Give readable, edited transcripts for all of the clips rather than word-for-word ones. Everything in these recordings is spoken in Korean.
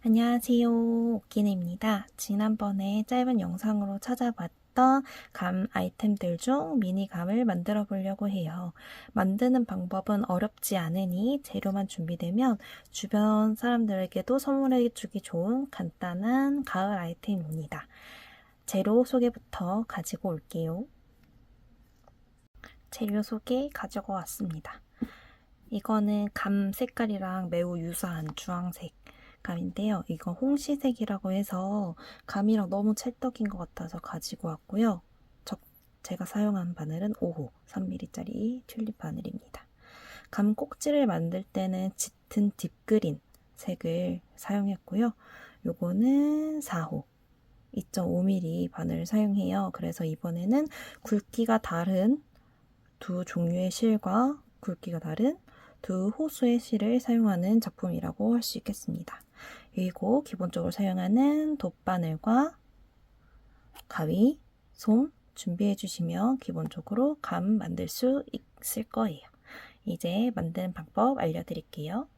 안녕하세요. 오키네입니다. 지난번에 짧은 영상으로 찾아봤던 감 아이템들 중 미니감을 만들어 보려고 해요. 만드는 방법은 어렵지 않으니 재료만 준비되면 주변 사람들에게도 선물해 주기 좋은 간단한 가을 아이템입니다. 재료 소개부터 가지고 올게요. 재료 소개 가지고 왔습니다. 이거는 감 색깔이랑 매우 유사한 주황색 감인데요. 이거 홍시색이라고 해서 감이랑 너무 찰떡인 것 같아서 가지고 왔고요. 제가 사용한 바늘은 5호 3mm짜리 튤립 바늘입니다. 감 꼭지를 만들 때는 짙은 딥그린 색을 사용했고요. 요거는 4호 2.5mm 바늘을 사용해요. 그래서 이번에는 굵기가 다른 두 종류의 실과 굵기가 다른 두 호수의 실을 사용하는 작품이라고 할 수 있겠습니다. 그리고 기본적으로 사용하는 돗바늘과 가위, 솜 준비해 주시면 기본적으로 감 만들 수 있을 거예요. 이제 만드는 방법 알려드릴게요.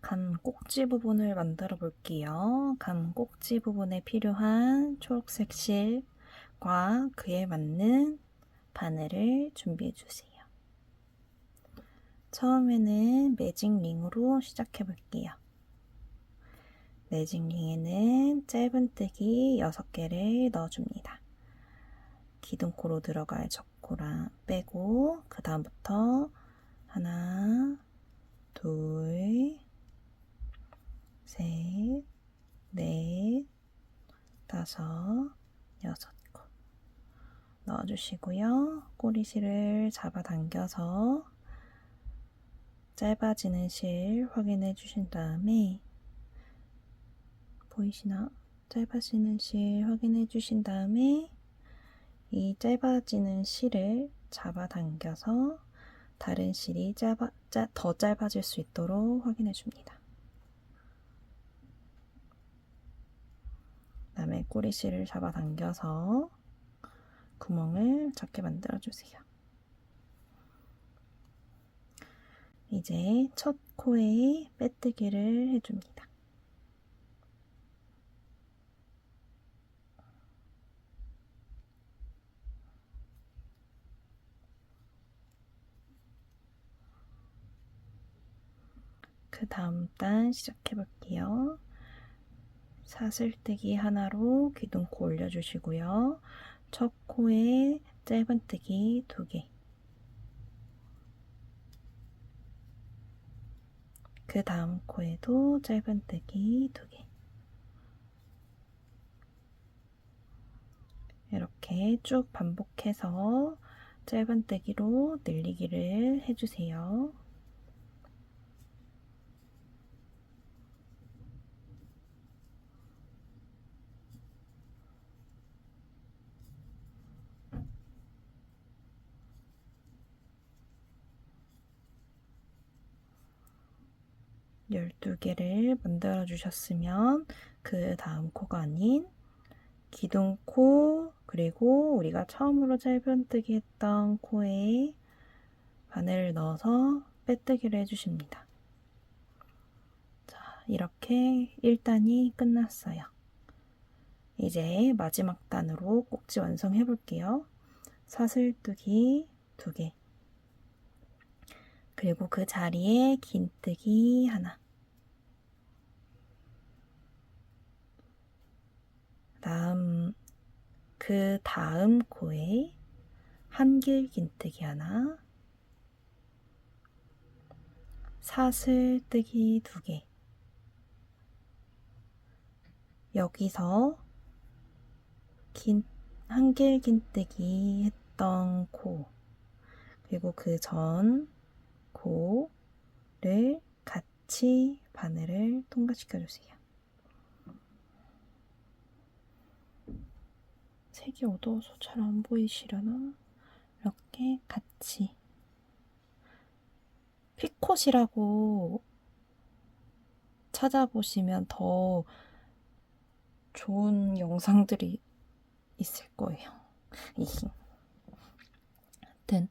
감 꼭지 부분을 만들어 볼게요. 감 꼭지 부분에 필요한 초록색 실과 그에 맞는 바늘을 준비해 주세요. 처음에는 매직 링으로 시작해 볼게요. 매직 링에는 짧은뜨기 6개를 넣어줍니다. 기둥코로 들어갈 적코랑 빼고 그 다음부터 하나, 둘, 셋, 넷, 다섯, 6코 넣어주시고요. 꼬리실을 잡아당겨서 짧아지는 실 확인해 주신 다음에 보이시나? 짧아지는 실 확인해 주신 다음에 이 짧아지는 실을 잡아당겨서 다른 실이 더 짧아질 수 있도록 확인해 줍니다. 그 다음에 꼬리실을 잡아당겨서 구멍을 작게 만들어 주세요. 이제 첫 코에 빼뜨기를 해줍니다. 그 다음 단 시작해 볼게요. 사슬뜨기 하나로 기둥코 올려주시고요. 첫 코에 짧은뜨기 2개, 그 다음 코에도 짧은뜨기 2개, 이렇게 쭉 반복해서 짧은뜨기로 늘리기를 해주세요. (12) 개를 만들어 주셨으면 그 다음 코가 아닌 기둥코 그리고 우리가 처음으로 짧은뜨기 했던 코에 바늘을 넣어서 빼뜨기를 해주십니다. 자, 이렇게 1단이 끝났어요. 이제 마지막 단으로 꼭지 완성해 볼게요. 사슬뜨기 2개, 그리고 그 자리에 긴뜨기 하나, 그 다음 코에 한길 긴뜨기 하나, 사슬뜨기 2개, 여기서 한길 긴뜨기 했던 코 그리고 그 전 코를 같이 바늘을 통과시켜 주세요. 색이 어두워서 잘 안 보이시려나? 이렇게 같이 피콧이라고 찾아보시면 더 좋은 영상들이 있을 거예요. 하여튼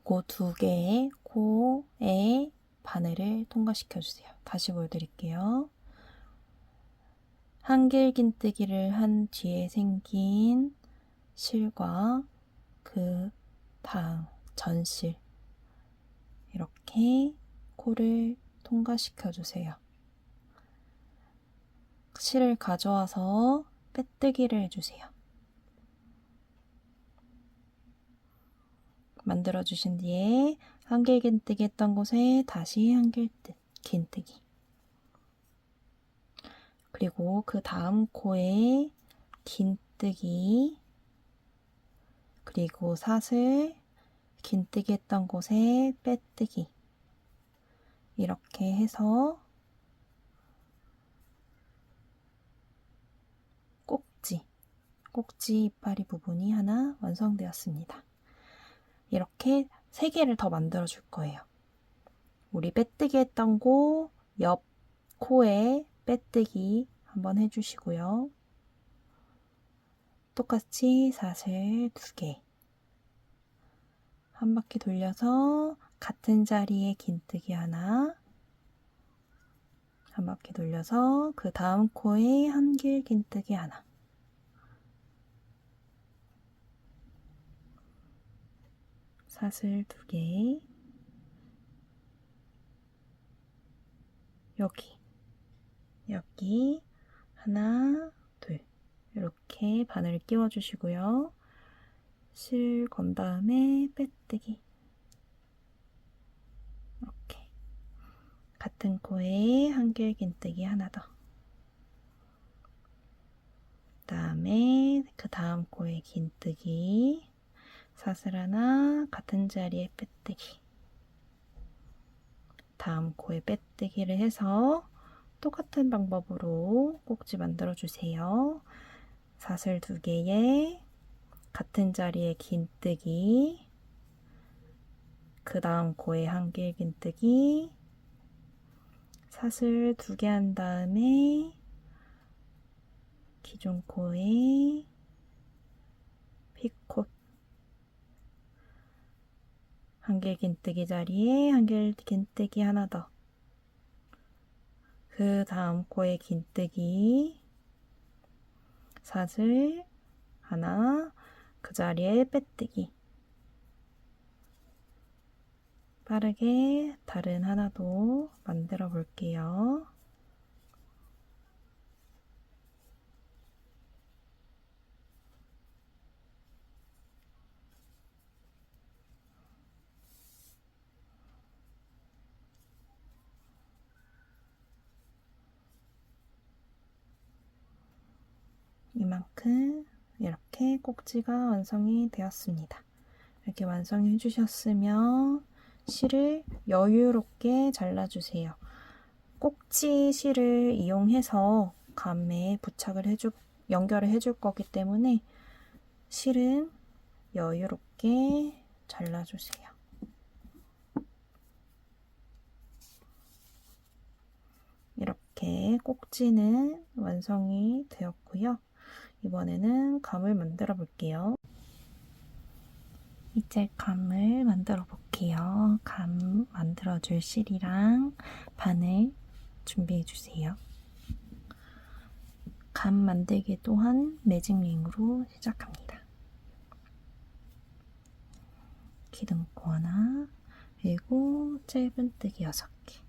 그 2개의 코에 바늘을 통과시켜 주세요. 다시 보여드릴게요. 한길긴뜨기를 한 뒤에 생긴 실과 그 다음 전실 이렇게 코를 통과시켜 주세요. 실을 가져와서 빼뜨기를 해주세요. 만들어주신 뒤에 한길긴뜨기 했던 곳에 다시 한길긴뜨기, 그리고 그 다음 코에 긴뜨기, 그리고 사슬 긴뜨기 했던 곳에 빼뜨기, 이렇게 해서 꼭지 이파리 부분이 하나 완성되었습니다. 이렇게 3개를 더 만들어 줄 거예요. 우리 빼뜨기 했던 곳 옆 코에 빼뜨기 한번 해주시고요. 똑같이 사슬 2개, 한 바퀴 돌려서 같은 자리에 긴뜨기 하나, 한 바퀴 돌려서 그 다음 코에 한길 긴뜨기 하나, 사슬 2개, 여기 하나, 둘, 이렇게 바늘 끼워 주시고요. 실 건 다음에 빼뜨기, 이렇게 같은 코에 한길 긴뜨기 하나 더, 그다음에 그 다음 코에 긴뜨기, 사슬 하나, 같은 자리에 빼뜨기, 다음 코에 빼뜨기를 해서 똑같은 방법으로 꼭지 만들어 주세요. 사슬 2개에 같은 자리에 긴뜨기, 그 다음 코에 한길 긴뜨기, 사슬 2개 한 다음에 기존 코에 피콧, 한길 긴뜨기 자리에 한길 긴뜨기 하나 더, 그 다음 코에 긴뜨기, 사슬 하나, 그 자리에 빼뜨기, 빠르게 다른 하나도 만들어 볼게요. 이만큼 이렇게 꼭지가 완성이 되었습니다. 이렇게 완성해 주셨으면 실을 여유롭게 잘라주세요. 꼭지 실을 이용해서 감에 연결을 해줄 거기 때문에 실은 여유롭게 잘라주세요. 이렇게 꼭지는 완성이 되었고요. 이번에는 감을 만들어 볼게요. 이제 감을 만들어 볼게요. 감 만들어 줄 실이랑 바늘 준비해 주세요. 감 만들기 또한 매직링으로 시작합니다. 기둥코 하나, 그리고 짧은뜨기 6개,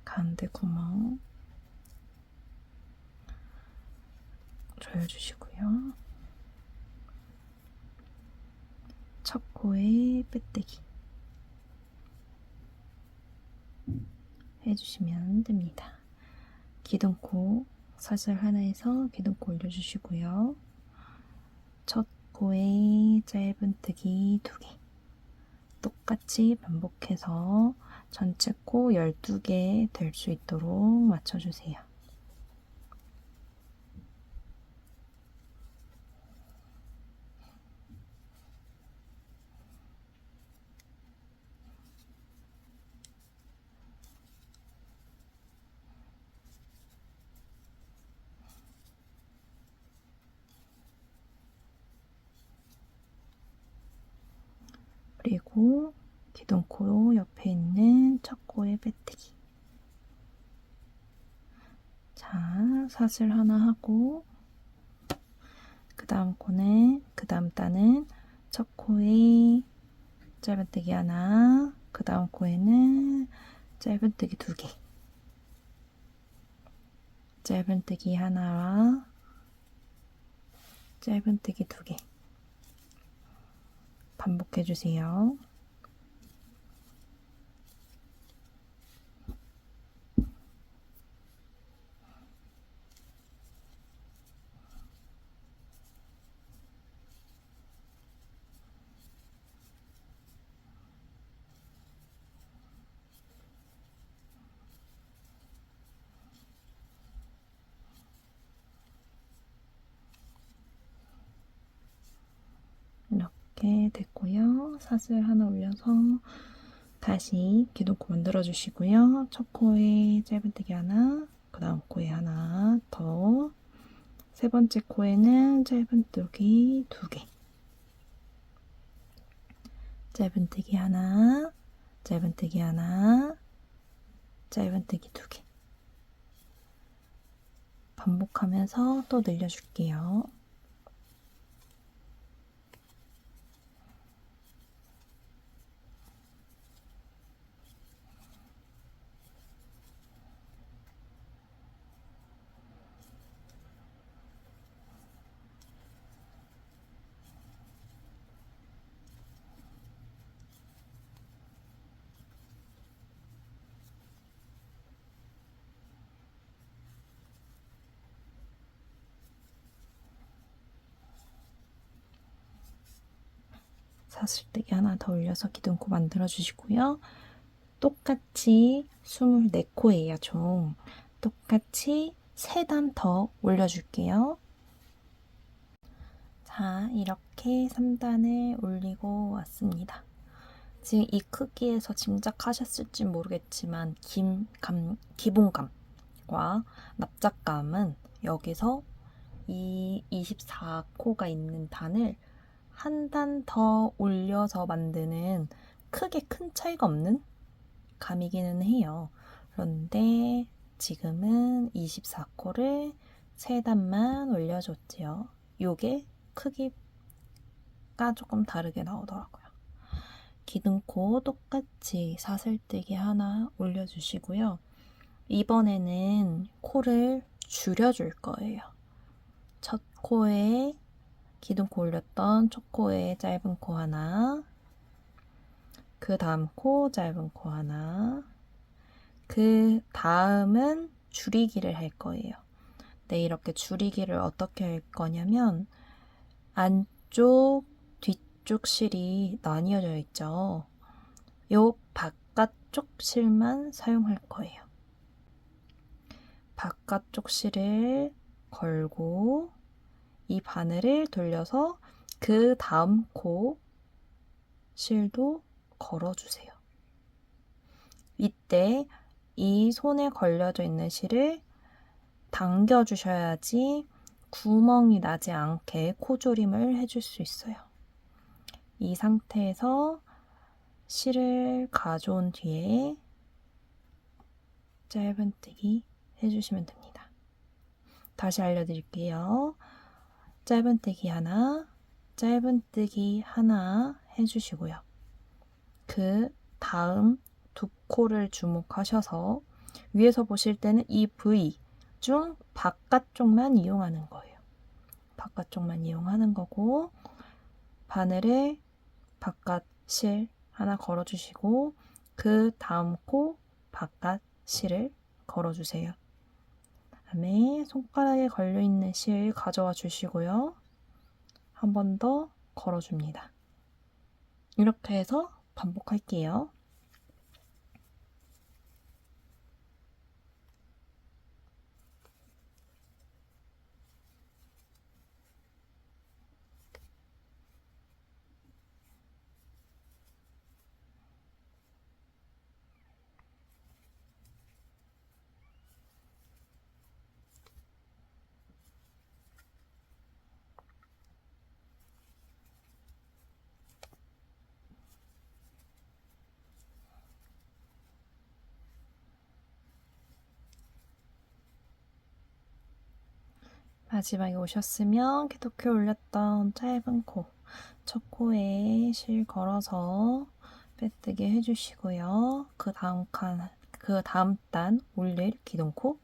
가운데 구멍 조여주시고요. 첫 코에 빼뜨기 해주시면 됩니다. 기둥코 사슬 하나에서 기둥코 올려주시고요. 첫 코에 짧은뜨기 2개, 똑같이 반복해서 전체 코 12개 될 수 있도록 맞춰주세요. 올리고 기둥코 옆에 있는 첫 코에 빼뜨기. 자, 사슬 하나 하고 그 다음 코는 그 다음 단은 첫 코에 짧은뜨기 하나, 그 다음 코에는 짧은뜨기 2개, 짧은뜨기 하나와 짧은뜨기 2개 반복해주세요. 이렇게 됐고요. 사슬 하나 올려서 다시 기둥코 만들어 주시고요. 첫 코에 짧은뜨기 하나, 그 다음 코에 하나 더, 세 번째 코에는 짧은뜨기 2개, 짧은뜨기 하나, 짧은뜨기 하나, 짧은뜨기 2개 반복하면서 또 늘려줄게요. 사슬뜨기 하나 더 올려서 기둥코 만들어 주시고요. 똑같이 24코예요, 총. 똑같이 3단 더 올려줄게요. 자, 이렇게 3단을 올리고 왔습니다. 지금 이 크기에서 짐작하셨을지 모르겠지만 기본감과 납작감은 여기서 이 24코가 있는 단을 한 단 더 올려서 만드는 크게 큰 차이가 없는 감이기는 해요. 그런데 지금은 24코를 3단만 올려줬지요. 요게 크기가 조금 다르게 나오더라고요. 기둥코 똑같이 사슬뜨기 하나 올려주시고요. 이번에는 코를 줄여줄 거예요. 첫 코에 기둥코 올렸던 첫 코에 짧은 코 하나, 그 다음 코 짧은 코 하나, 그 다음은 줄이기를 할 거예요. 네, 이렇게 줄이기를 어떻게 할 거냐면 안쪽, 뒤쪽 실이 나뉘어져 있죠. 요 바깥쪽 실만 사용할 거예요. 바깥쪽 실을 걸고 이 바늘을 돌려서 그 다음 코 실도 걸어주세요. 이때 이 손에 걸려져 있는 실을 당겨주셔야지 구멍이 나지 않게 코조림을 해줄 수 있어요. 이 상태에서 실을 가져온 뒤에 짧은뜨기 해주시면 됩니다. 다시 알려드릴게요. 짧은뜨기 하나, 짧은뜨기 하나 해주시고요. 그 다음 두 코를 주목하셔서 위에서 보실 때는 이 부위 중 바깥쪽만 이용하는 거예요. 바깥쪽만 이용하는 거고 바늘에 바깥 실 하나 걸어주시고 그 다음 코 바깥 실을 걸어주세요. 다음에 손가락에 걸려있는 실 가져와 주시고요. 한 번 더 걸어줍니다. 이렇게 해서 반복할게요. 마지막에 오셨으면 기독교 올렸던 짧은 코, 첫 코에 실 걸어서 빼뜨기 해주시고요. 그 다음 단 올릴 기둥코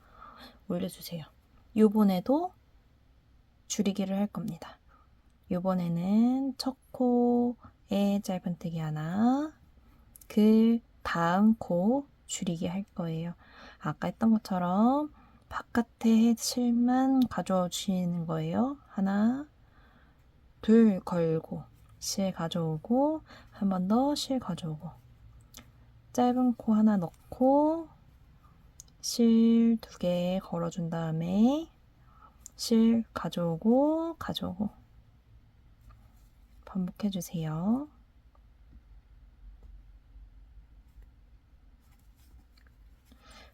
올려주세요. 요번에도 줄이기를 할 겁니다. 요번에는 첫 코에 짧은뜨기 하나, 그 다음 코 줄이기 할 거예요. 아까 했던 것처럼 바깥에 실만 가져와 주시는 거예요. 하나, 둘 걸고 실 가져오고 한 번 더 실 가져오고 짧은 코 하나 넣고 실 2개 걸어준 다음에 실 가져오고 반복해주세요.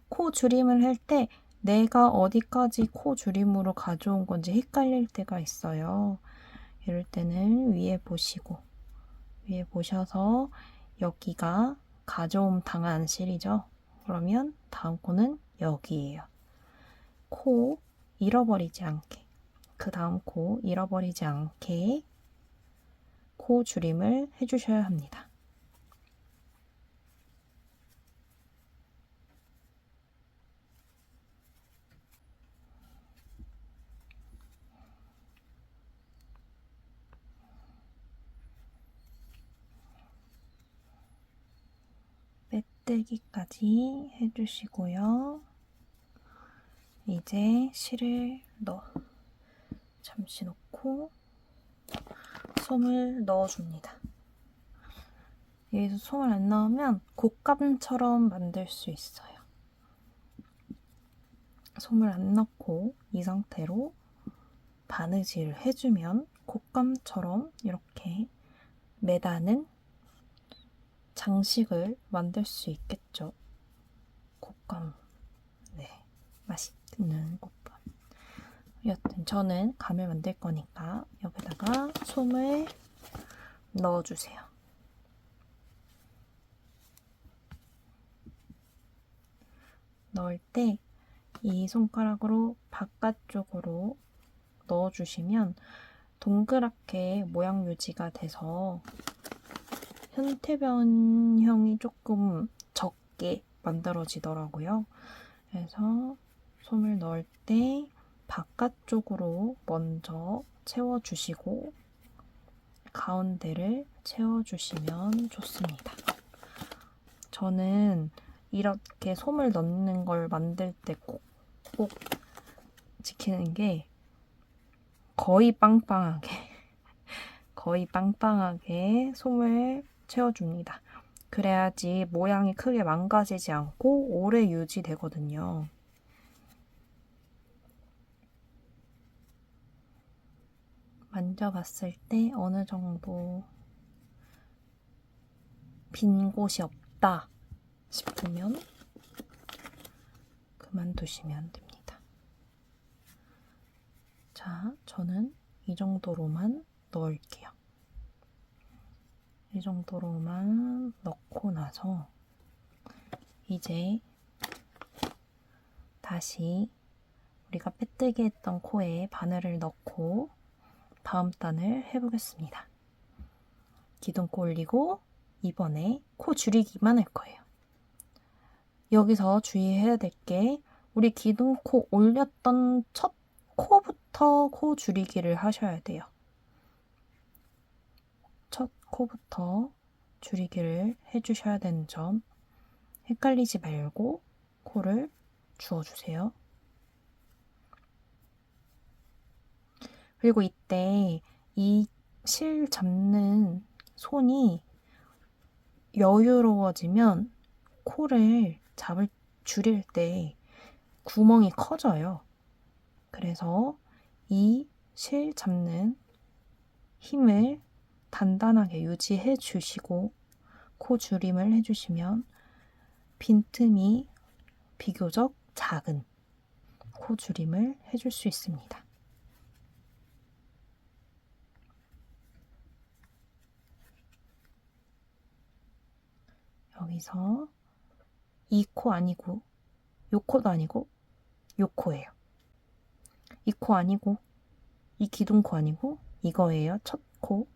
코 줄임을 할 때 내가 어디까지 코 줄임으로 가져온 건지 헷갈릴 때가 있어요. 이럴 때는 위에 보셔서 여기가 가져옴 당한 실이죠. 그러면 다음 코는 여기예요. 코 잃어버리지 않게, 그 다음 코 잃어버리지 않게 코 줄임을 해주셔야 합니다. 빼뜨기까지 해주시고요. 이제 실을 잠시 놓고 솜을 넣어줍니다. 여기서 솜을 안 넣으면 곶감처럼 만들 수 있어요. 솜을 안 넣고 이 상태로 바느질을 해주면 곶감처럼 이렇게 매다는 장식을 만들 수 있겠죠. 곶감, 네, 맛있는 곶감. 여튼 저는 감을 만들 거니까 여기다가 솜을 넣어주세요. 넣을 때 이 손가락으로 바깥쪽으로 넣어주시면 동그랗게 모양 유지가 돼서 현태변형이 조금 적게 만들어지더라고요. 그래서 솜을 넣을 때 바깥쪽으로 먼저 채워주시고 가운데를 채워주시면 좋습니다. 저는 이렇게 솜을 넣는 걸 만들 때 꼭 지키는 게 거의 빵빵하게 솜을 채워줍니다. 그래야지 모양이 크게 망가지지 않고 오래 유지되거든요. 만져봤을 때 어느 정도 빈 곳이 없다 싶으면 그만두시면 됩니다. 자, 저는 이 정도로만 넣을게요. 이 정도로만 넣고 나서 이제 다시 우리가 빼뜨기 했던 코에 바늘을 넣고 다음 단을 해보겠습니다. 기둥코 올리고 이번에 코 줄이기만 할 거예요. 여기서 주의해야 될 게 우리 기둥코 올렸던 첫 코부터 코 줄이기를 하셔야 돼요. 첫 코부터 줄이기를 해주셔야 되는 점 헷갈리지 말고 코를 주워주세요. 그리고 이때 이 실 잡는 손이 여유로워지면 코를 줄일 때 구멍이 커져요. 그래서 이 실 잡는 힘을 단단하게 유지해 주시고 코 줄임을 해주시면 빈틈이 비교적 작은 코 줄임을 해줄 수 있습니다. 여기서 이 코 아니고 요 코도 아니고 요 코예요. 이 코 아니고 이 기둥코 아니고 이거예요. 첫 코.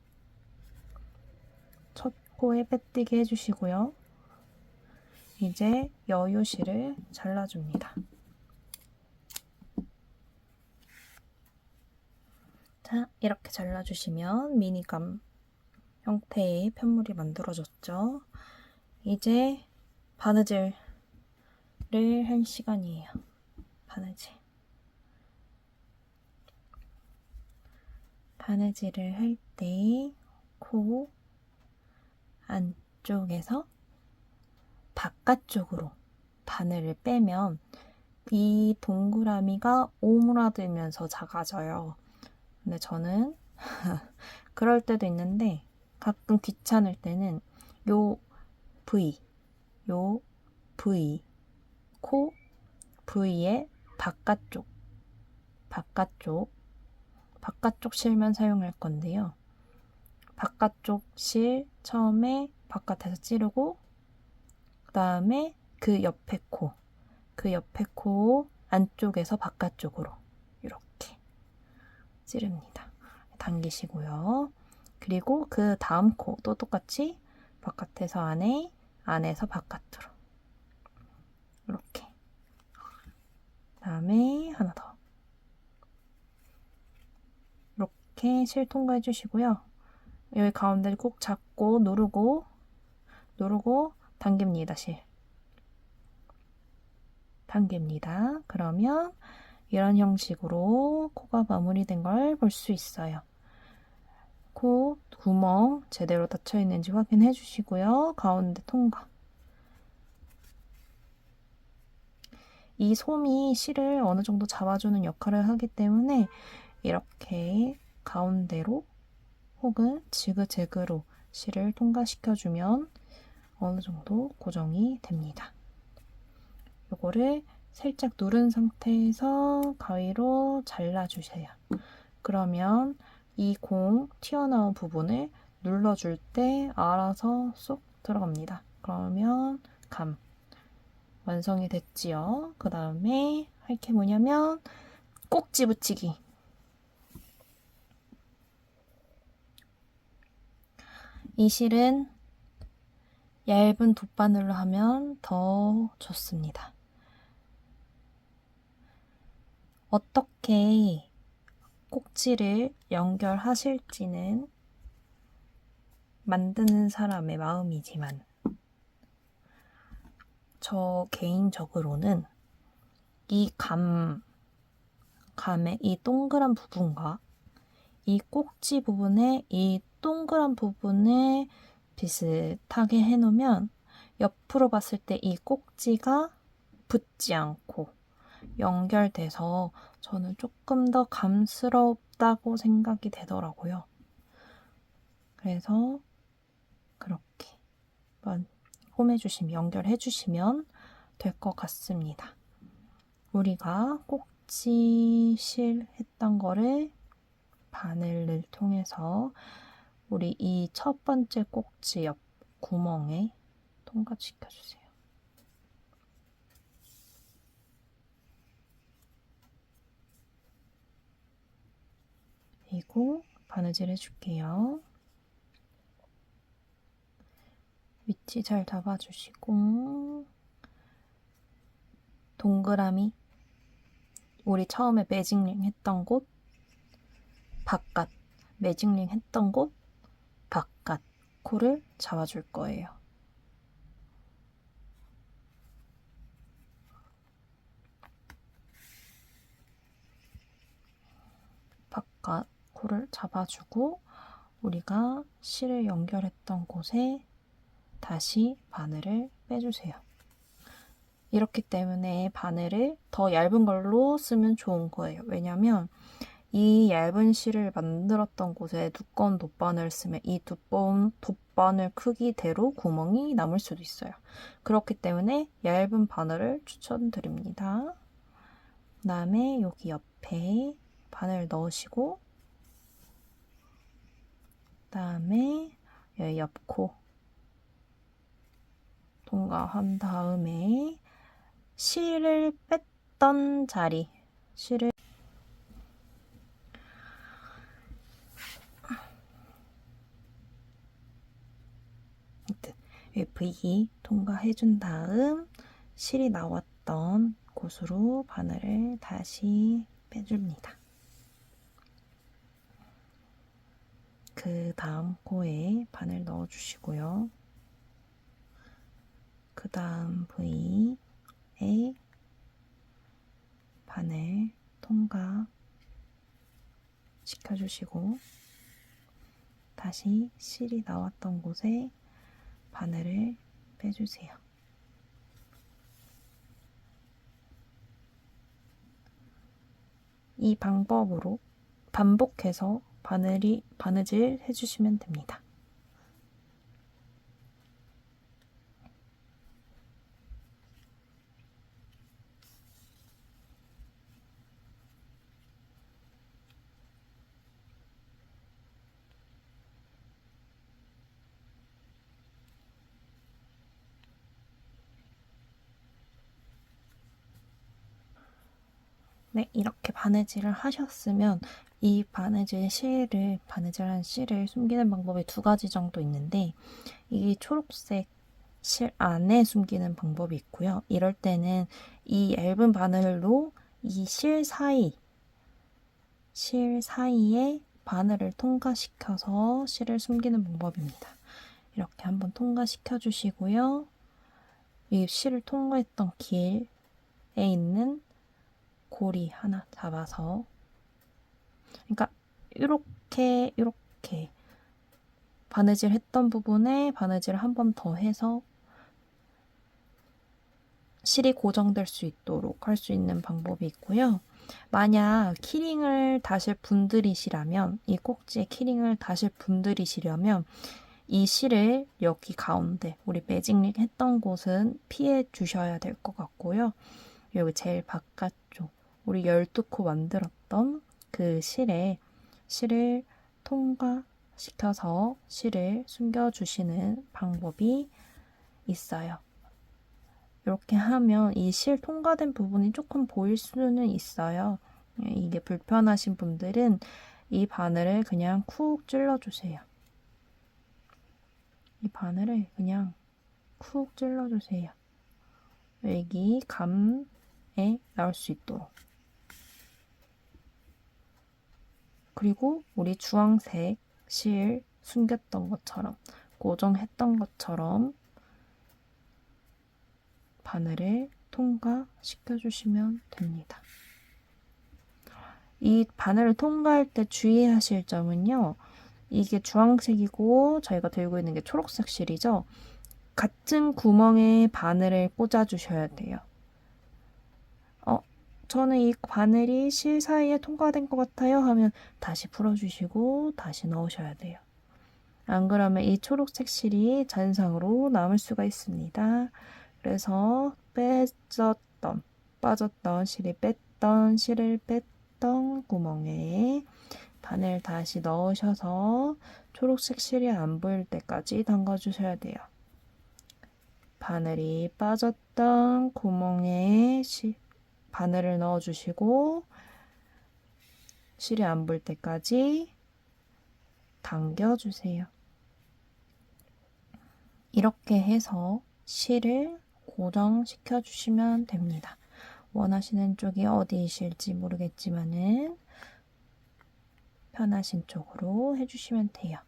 첫 코에 빼뜨기 해주시고요. 이제 여유실을 잘라줍니다. 자, 이렇게 잘라주시면 미니감 형태의 편물이 만들어졌죠. 이제 바느질을 할 시간이에요. 바느질을 할 때 코 안쪽에서 바깥쪽으로 바늘을 빼면 이 동그라미가 오므라들면서 작아져요. 근데 저는 그럴 때도 있는데 가끔 귀찮을 때는 요 V, 코 V의 바깥쪽 실만 사용할 건데요. 바깥쪽 실 처음에 바깥에서 찌르고 그 다음에 그 옆에 코 안쪽에서 바깥쪽으로 이렇게 찌릅니다. 당기시고요. 그리고 그 다음 코도 똑같이 바깥에서 안에, 안에서 바깥으로 이렇게. 다음에 하나 더. 이렇게 실 통과해 주시고요. 여기 가운데를 꾹 잡고 누르고 당깁니다. 실. 당깁니다. 그러면 이런 형식으로 코가 마무리된 걸 볼 수 있어요. 코 구멍 제대로 닫혀 있는지 확인해 주시고요. 가운데 통과. 이 솜이 실을 어느 정도 잡아주는 역할을 하기 때문에 이렇게 가운데로 혹은 지그재그로 실을 통과시켜주면 어느 정도 고정이 됩니다. 요거를 살짝 누른 상태에서 가위로 잘라주세요. 그러면 이 공 튀어나온 부분을 눌러줄 때 알아서 쏙 들어갑니다. 그러면 감 완성이 됐지요. 그 다음에 할 게 뭐냐면 꼭지 붙이기. 이 실은 얇은 돗바늘로 하면 더 좋습니다. 어떻게 꼭지를 연결하실지는 만드는 사람의 마음이지만 저 개인적으로는 이 감의 이 동그란 부분과 이 꼭지 부분에 이 동그란 부분을 비슷하게 해놓으면 옆으로 봤을 때 이 꼭지가 붙지 않고 연결돼서 저는 조금 더 감스럽다고 생각이 되더라고요. 그래서 그렇게 한번 홈해주시면, 연결해주시면 될 것 같습니다. 우리가 꼭지실 했던 거를 바늘을 통해서 우리 이 첫 번째 꼭지 옆 구멍에 통과시켜주세요. 그리고 바느질 해줄게요. 위치 잘 잡아주시고 동그라미 우리 처음에 매직링 했던 곳 바깥 매직링 했던 곳 바깥 코를 잡아줄 거예요. 바깥 코를 잡아주고 우리가 실을 연결했던 곳에 다시 바늘을 빼주세요. 이렇기 때문에 바늘을 더 얇은 걸로 쓰면 좋은 거예요. 왜냐면 이 얇은 실을 만들었던 곳에 두꺼운 돗바늘을 쓰면 이 두꺼운 돗바늘 크기대로 구멍이 남을 수도 있어요. 그렇기 때문에 얇은 바늘을 추천드립니다. 그 다음에 여기 옆에 바늘 넣으시고 그 다음에 여기 옆코 통과한 다음에 실을 뺐던 자리 실을 V 통과해준 다음 실이 나왔던 곳으로 바늘을 다시 빼줍니다. 그 다음 코에 바늘 넣어주시고요. 그 다음 V에 바늘 통과 시켜주시고 다시 실이 나왔던 곳에 바늘을 빼주세요. 이 방법으로 반복해서 바느질 해주시면 됩니다. 네, 이렇게 바느질을 하셨으면 이 바느질한 실을 숨기는 방법이 두 가지 정도 있는데 이 초록색 실 안에 숨기는 방법이 있고요. 이럴 때는 이 얇은 바늘로 이 실 사이에 바늘을 통과시켜서 실을 숨기는 방법입니다. 이렇게 한번 통과시켜 주시고요. 이 실을 통과했던 길에 있는 고리 하나 잡아서, 그러니까 이렇게 바느질 했던 부분에 바느질을 한 번 더 해서 실이 고정될 수 있도록 할 수 있는 방법이 있고요. 만약 키링을 다실 분들이시라면, 이 꼭지에 키링을 다실 분들이시려면 이 실을 여기 가운데 우리 매직링 했던 곳은 피해 주셔야 될 것 같고요. 여기 제일 바깥쪽 우리 12코 만들었던 그 실을 통과시켜서 실을 숨겨주시는 방법이 있어요. 이렇게 하면 이 실 통과된 부분이 조금 보일 수는 있어요. 이게 불편하신 분들은 이 바늘을 그냥 쿡 찔러주세요. 이 바늘을 그냥 쿡 찔러주세요. 여기 감에 나올 수 있도록. 그리고 우리 주황색 실 숨겼던 것처럼, 고정했던 것처럼 바늘을 통과시켜주시면 됩니다. 이 바늘을 통과할 때 주의하실 점은요. 이게 주황색이고 저희가 들고 있는 게 초록색 실이죠. 같은 구멍에 바늘을 꽂아주셔야 돼요. 저는 이 바늘이 실 사이에 통과된 것 같아요 하면 다시 풀어주시고 다시 넣으셔야 돼요. 안 그러면 이 초록색 실이 잔상으로 남을 수가 있습니다. 그래서 빠졌던 실을 뺐던 구멍에 바늘 다시 넣으셔서 초록색 실이 안 보일 때까지 담가주셔야 돼요. 바늘이 빠졌던 구멍에 바늘을 넣어주시고 실이 안 보일 때까지 당겨주세요. 이렇게 해서 실을 고정시켜 주시면 됩니다. 원하시는 쪽이 어디이실지 모르겠지만은 편하신 쪽으로 해주시면 돼요.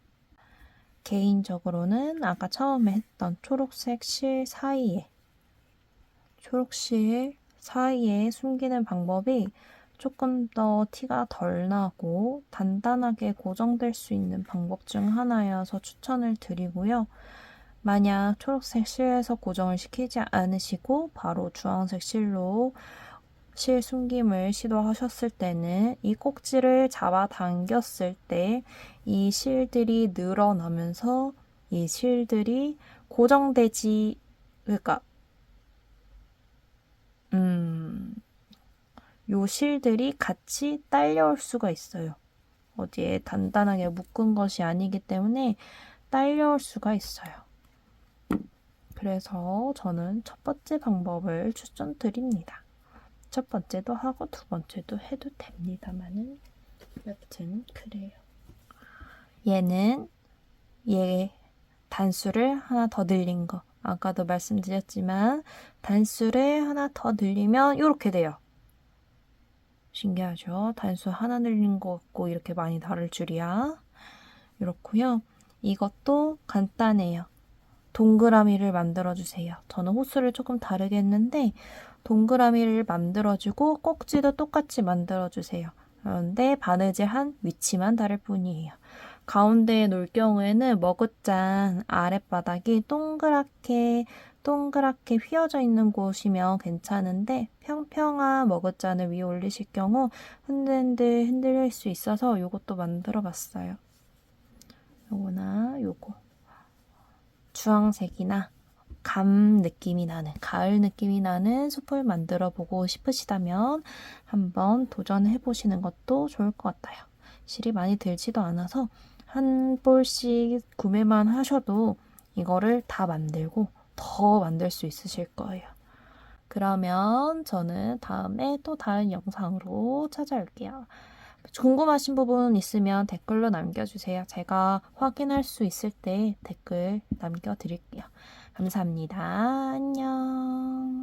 개인적으로는 아까 처음에 했던 초록색 실 사이에 숨기는 방법이 조금 더 티가 덜 나고 단단하게 고정될 수 있는 방법 중 하나여서 추천을 드리고요. 만약 초록색 실에서 고정을 시키지 않으시고 바로 주황색 실로 실 숨김을 시도하셨을 때는 이 꼭지를 잡아 당겼을 때 이 실들이 늘어나면서 이 실들이 요 실들이 같이 딸려올 수가 있어요. 어디에 단단하게 묶은 것이 아니기 때문에 딸려올 수가 있어요. 그래서 저는 첫 번째 방법을 추천드립니다. 첫 번째도 하고 두 번째도 해도 됩니다만은 여튼 그래요. 얘는 단수를 하나 더 늘린 거. 아까도 말씀드렸지만 단수를 하나 더 늘리면 이렇게 돼요. 신기하죠? 단수 하나 늘린 거 같고 이렇게 많이 다를 줄이야. 이렇고요. 이것도 간단해요. 동그라미를 만들어주세요. 저는 호수를 조금 다르게 했는데 동그라미를 만들어주고 꼭지도 똑같이 만들어주세요. 그런데 바느질한 위치만 다를 뿐이에요. 가운데에 놓을 경우에는 머그잔 아랫바닥이 동그랗게 휘어져 있는 곳이면 괜찮은데 평평한 머그잔을 위에 올리실 경우 흔들릴 수 있어서 이것도 만들어 봤어요. 요거나 요거. 주황색이나 감 느낌이 나는, 가을 느낌이 나는 숲을 만들어 보고 싶으시다면 한번 도전해 보시는 것도 좋을 것 같아요. 실이 많이 들지도 않아서 한 볼씩 구매만 하셔도 이거를 다 만들고 더 만들 수 있으실 거예요. 그러면 저는 다음에 또 다른 영상으로 찾아올게요. 궁금하신 부분 있으면 댓글로 남겨주세요. 제가 확인할 수 있을 때 댓글 남겨드릴게요. 감사합니다. 안녕.